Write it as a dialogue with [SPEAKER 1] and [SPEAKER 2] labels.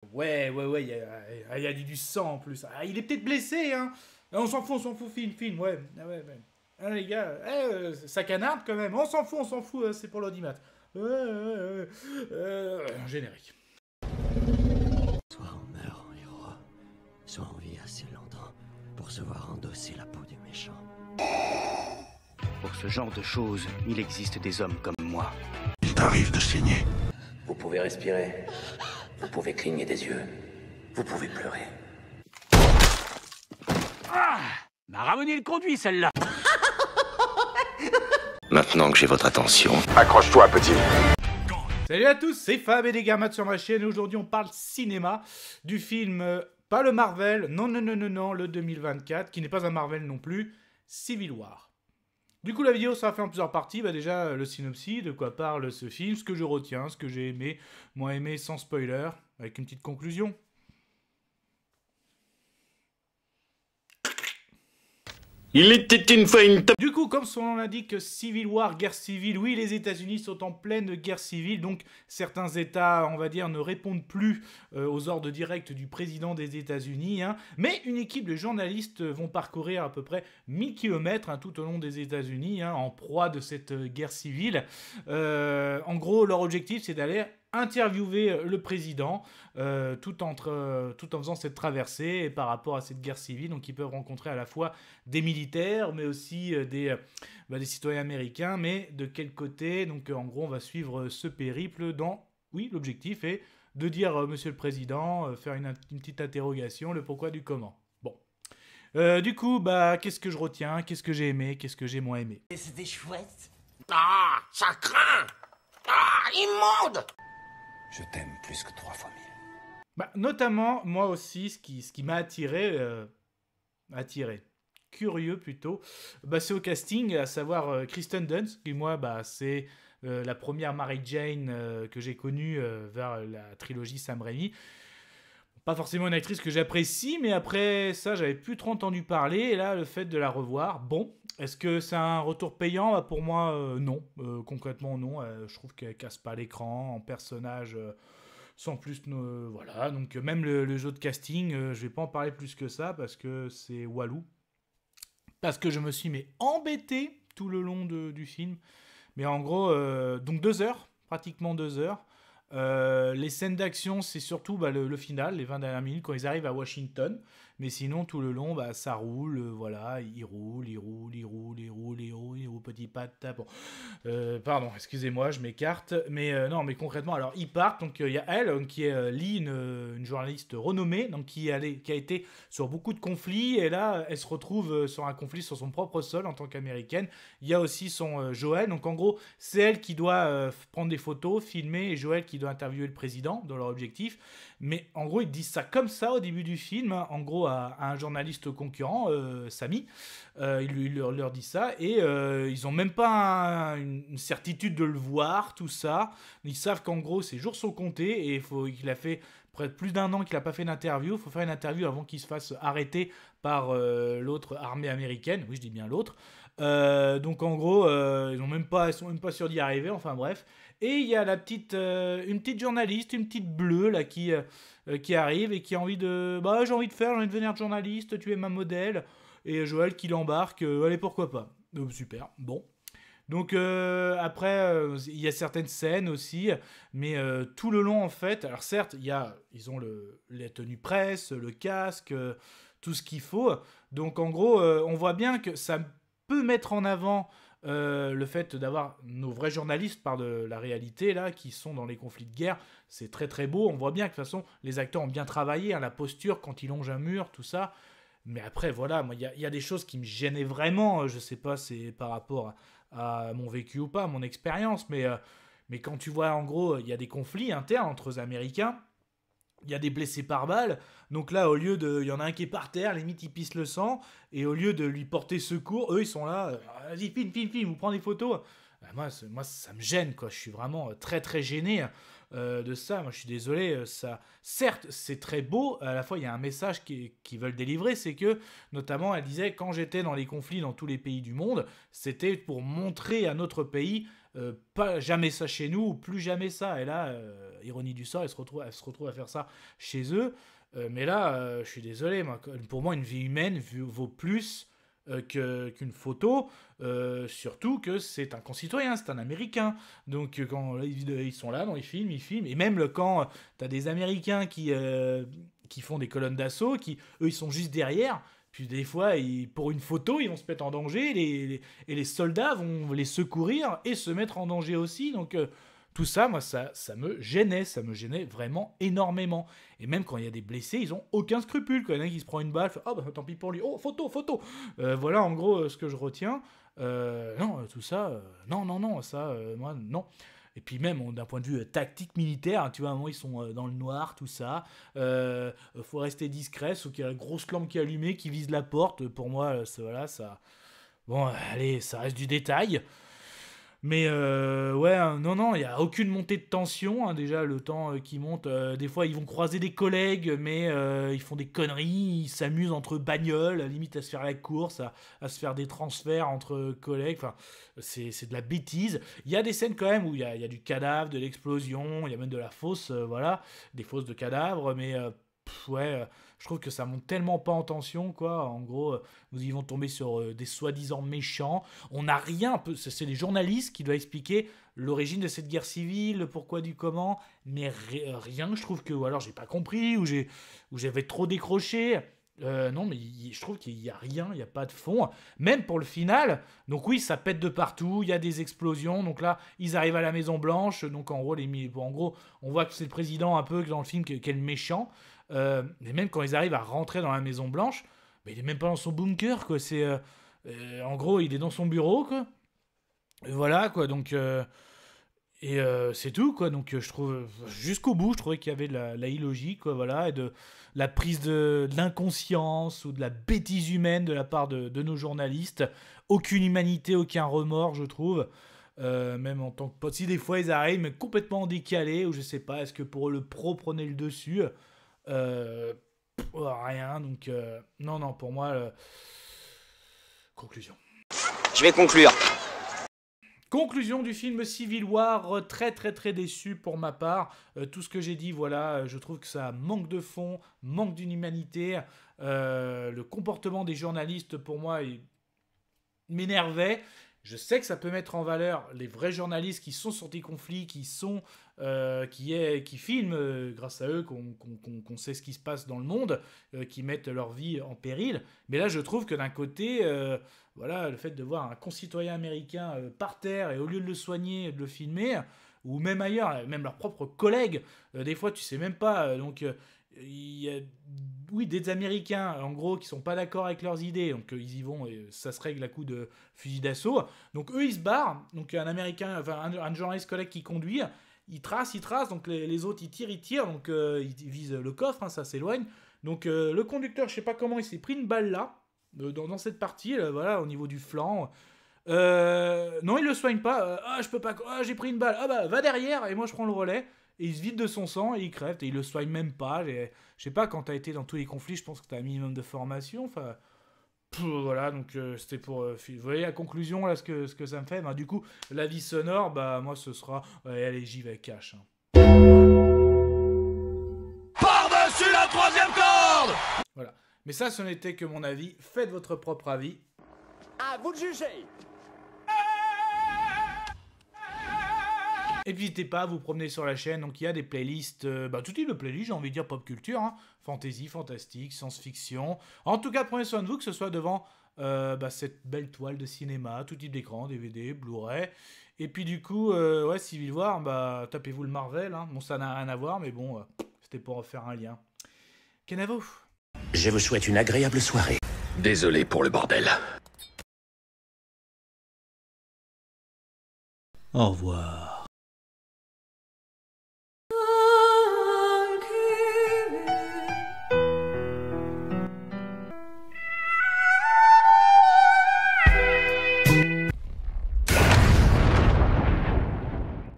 [SPEAKER 1] Ouais, il y a du sang en plus. Ah, il est peut-être blessé, hein. Ah, on s'en fout, film, ouais. Ah, ouais. Ah, les gars, ça canarde quand même. On s'en fout, c'est pour l'audimat. Générique.
[SPEAKER 2] Soit on meurt en héros, soit on vit assez longtemps pour se voir endosser la peau du méchant.
[SPEAKER 3] Pour ce genre de choses, il existe des hommes comme moi.
[SPEAKER 4] Il t'arrive de saigner.
[SPEAKER 5] Vous pouvez respirer, vous pouvez cligner des yeux, vous pouvez pleurer.
[SPEAKER 3] Ah, m'a ramené le conduit celle-là.
[SPEAKER 4] Maintenant que j'ai votre attention, accroche-toi, petit.
[SPEAKER 1] Salut à tous, c'est Fab et les Gamats sur ma chaîne. Aujourd'hui, on parle cinéma du film, pas le Marvel, non, le 2024, qui n'est pas un Marvel non plus, Civil War. Du coup, la vidéo sera faite en plusieurs parties. Déjà, le synopsis, de quoi parle ce film, ce que je retiens, ce que j'ai aimé, moins aimé sans spoiler, avec une petite conclusion.
[SPEAKER 4] Il était une fois une
[SPEAKER 1] Du coup, comme son nom l'indique, Civil War, guerre civile, oui, les États-Unis sont en pleine guerre civile, donc certains États, on va dire, ne répondent plus aux ordres directs du président des États-Unis, hein, mais une équipe de journalistes vont parcourir à peu près 1000 km tout au long des États-Unis, hein, en proie de cette guerre civile. En gros, leur objectif, c'est d'aller interviewer le président tout en faisant cette traversée et par rapport à cette guerre civile. Donc ils peuvent rencontrer à la fois des militaires mais aussi des citoyens américains. Mais de quel côté? Donc en gros on va suivre ce périple dans... Oui, l'objectif est de dire monsieur le président, faire une petite interrogation, le pourquoi du comment. Bon. Du coup, qu'est-ce que je retiens? Qu'est-ce que j'ai aimé? Qu'est-ce que j'ai moins aimé?
[SPEAKER 2] Et c'était chouette.
[SPEAKER 6] Ah, ça craint. Ah, immonde.
[SPEAKER 5] Je t'aime plus que 3 fois 1000.
[SPEAKER 1] Notamment, moi aussi, ce qui m'a curieux plutôt, c'est au casting, à savoir Kristen Dunst, qui moi, c'est la première Mary Jane que j'ai connue vers la trilogie Sam Raimi. Pas forcément une actrice que j'apprécie, mais après ça, j'avais plus trop entendu parler, et là, le fait de la revoir, bon, est-ce que c'est un retour payant? Pour moi, non, concrètement non, je trouve qu'elle casse pas l'écran, en personnage... sans plus, voilà, donc même le jeu de casting, je vais pas en parler plus que ça, parce que c'est Walou. Parce que je me suis embêté tout le long du film. Mais en gros, donc 2 heures, pratiquement 2 heures. Les scènes d'action, c'est surtout le final, les 20 dernières minutes, quand ils arrivent à Washington. Mais sinon, tout le long, ça roule, voilà, il roule, petit patate. Bon. Pardon, excusez-moi, je m'écarte. Mais non, mais concrètement, alors ils partent. Donc il y a elle, qui est Lee, une journaliste renommée, donc qui a été sur beaucoup de conflits. Et là, elle se retrouve sur un conflit sur son propre sol en tant qu'américaine. Il y a aussi son Joël. Donc en gros, c'est elle qui doit prendre des photos, filmer, et Joël qui doit interviewer le président dans leur objectif. Mais en gros, ils disent ça comme ça au début du film, hein, en gros à un journaliste concurrent, Samy. Il leur dit ça, et ils n'ont même pas une certitude de le voir, tout ça. Ils savent qu'en gros, ses jours sont comptés, et il a fait près de plus d'1 an qu'il n'a pas fait d'interview. Il faut faire une interview avant qu'il se fasse arrêter par l'autre armée américaine. Oui, je dis bien l'autre. Donc en gros, ils sont même pas sûrs d'y arriver, enfin bref. Et il y a une petite journaliste, une petite bleue là qui arrive et qui a envie de... j'ai envie de devenir journaliste, tu es ma modèle. Et Joël qui l'embarque, allez pourquoi pas. Super, bon. Donc après, il y a certaines scènes aussi, mais tout le long en fait, alors certes, ils ont les tenues presse, le casque, tout ce qu'il faut. Donc en gros, on voit bien que ça peut mettre en avant le fait d'avoir nos vrais journalistes par de la réalité là, qui sont dans les conflits de guerre. C'est très très beau. On voit bien que de toute façon, les acteurs ont bien travaillé, hein, la posture quand ils longent un mur, tout ça. Mais après, voilà, moi, il y a des choses qui me gênaient vraiment. Je sais pas, c'est par rapport à mon vécu ou pas, mon expérience, mais quand tu vois, en gros, il y a des conflits internes entre les Américains, il y a des blessés par balle, donc là, il y en a un qui est par terre, limite, il pisse le sang, et au lieu de lui porter secours, eux, ils sont là, vas-y, filme, vous prenez des photos. Moi, ça me gêne, quoi. Je suis vraiment très, très gêné de ça. Moi, je suis désolé. Ça, certes, c'est très beau. À la fois, il y a un message qu'ils veulent délivrer. C'est que, notamment, elle disait, quand j'étais dans les conflits dans tous les pays du monde, c'était pour montrer à notre pays pas jamais ça chez nous, ou plus jamais ça. Et là, ironie du sort, elle se retrouve à faire ça chez eux. Mais là, je suis désolé, pour moi, une vie humaine vaut plus qu'une photo, surtout que c'est un concitoyen, c'est un Américain. Donc quand ils sont là, ils filment. Et même quand t'as des Américains qui font des colonnes d'assaut, eux, ils sont juste derrière. Puis des fois, pour une photo, ils vont se mettre en danger, et les soldats vont les secourir et se mettre en danger aussi. Donc tout ça, moi, ça me gênait vraiment énormément. Et même quand il y a des blessés, ils ont aucun scrupule. Quand il y en a qui se prend une balle, tant pis pour lui, oh, photo. Voilà en gros ce que je retiens. Non, tout ça, non, ça, moi, non. Et puis même, d'un point de vue tactique militaire, tu vois, à un moment, ils sont dans le noir, tout ça. Faut rester discret, sauf qu'il y a la grosse lampe qui est allumée, qui vise la porte. Pour moi, voilà, ça... Bon, allez, ça reste du détail. Mais ouais, non, il n'y a aucune montée de tension, hein, déjà, le temps qui monte. Des fois, ils vont croiser des collègues, mais ils font des conneries, ils s'amusent entre bagnoles, limite à se faire la course, à se faire des transferts entre collègues. Enfin, c'est de la bêtise. Il y a des scènes quand même où il y a du cadavre, de l'explosion, il y a même de la fosse, voilà, des fosses de cadavres, mais... ouais, je trouve que ça monte tellement pas en tension, quoi. En gros, ils vont tomber sur des soi-disant méchants. On n'a rien, c'est les journalistes qui doivent expliquer l'origine de cette guerre civile, le pourquoi du comment, mais rien, je trouve que, ou alors j'ai pas compris, ou j'avais trop décroché. Non, mais je trouve qu'il n'y a rien, il n'y a pas de fond. Même pour le final, donc oui, ça pète de partout, il y a des explosions. Donc là, ils arrivent à la Maison Blanche. Donc en gros, on voit que c'est le président un peu dans le film qui est le méchant. Mais même quand ils arrivent à rentrer dans la Maison Blanche, il est même pas dans son bunker, quoi. C'est en gros, il est dans son bureau, quoi. Et voilà, quoi. Donc c'est tout, quoi. Donc je trouve jusqu'au bout, je trouvais qu'il y avait de la illogique, quoi. Voilà, et de la prise de l'inconscience ou de la bêtise humaine de la part de nos journalistes. Aucune humanité, aucun remords, je trouve. Même en tant que pote, si des fois ils arrivent mais complètement décalés, ou je sais pas, est-ce que pour eux le pro prenait le dessus, rien. Donc non, pour moi, conclusion.
[SPEAKER 6] Je vais conclure.
[SPEAKER 1] Conclusion du film Civil War, très très très déçu pour ma part. Tout ce que j'ai dit, voilà, je trouve que ça manque de fond, manque d'une humanité. Le comportement des journalistes, pour moi, m'énervait. Je sais que ça peut mettre en valeur les vrais journalistes qui sont sur des conflits, qui filment, grâce à eux, qu'on sait ce qui se passe dans le monde, qui mettent leur vie en péril. Mais là, je trouve que d'un côté, voilà, le fait de voir un concitoyen américain par terre, et au lieu de le soigner, de le filmer, ou même ailleurs, même leurs propres collègues, des fois, tu sais même pas. Donc, il y a, oui, des Américains, en gros, qui sont pas d'accord avec leurs idées, donc ils y vont et ça se règle à coup de fusil d'assaut. Donc eux, ils se barrent. Donc un Américain, enfin un journaliste collègue qui conduit, il trace, donc les autres, ils tirent, donc ils visent le coffre, hein, ça s'éloigne. Donc le conducteur, je sais pas comment, il s'est pris une balle là, dans cette partie, voilà, au niveau du flanc. Non, il le soigne pas. Je peux pas. J'ai pris une balle. Va derrière et moi je prends le relais. Et il se vide de son sang et il crève. Et il le soigne même pas. Je sais pas, quand t'as été dans tous les conflits, je pense que t'as un minimum de formation. Enfin, voilà, donc c'était pour... vous voyez la conclusion, là, ce que ça me fait. Du coup, la vie sonore, moi, ce sera... allez, j'y vais, cash. Hein.
[SPEAKER 6] Par-dessus la troisième corde.
[SPEAKER 1] Voilà. Mais ça, ce n'était que mon avis. Faites votre propre avis.
[SPEAKER 6] À vous de juger.
[SPEAKER 1] Et n'hésitez pas à vous promener sur la chaîne, donc il y a des playlists, tout type de playlists, j'ai envie de dire pop culture, hein, fantasy, fantastique, science-fiction. En tout cas, prenez soin de vous, que ce soit devant cette belle toile de cinéma, tout type d'écran, DVD, Blu-ray. Et puis du coup, Civil War, tapez-vous le Marvel, hein. Bon, ça n'a rien à voir, mais bon, c'était pour en faire un lien. Kenavo.
[SPEAKER 2] Je vous souhaite une agréable soirée.
[SPEAKER 4] Désolé pour le bordel.
[SPEAKER 7] Au revoir.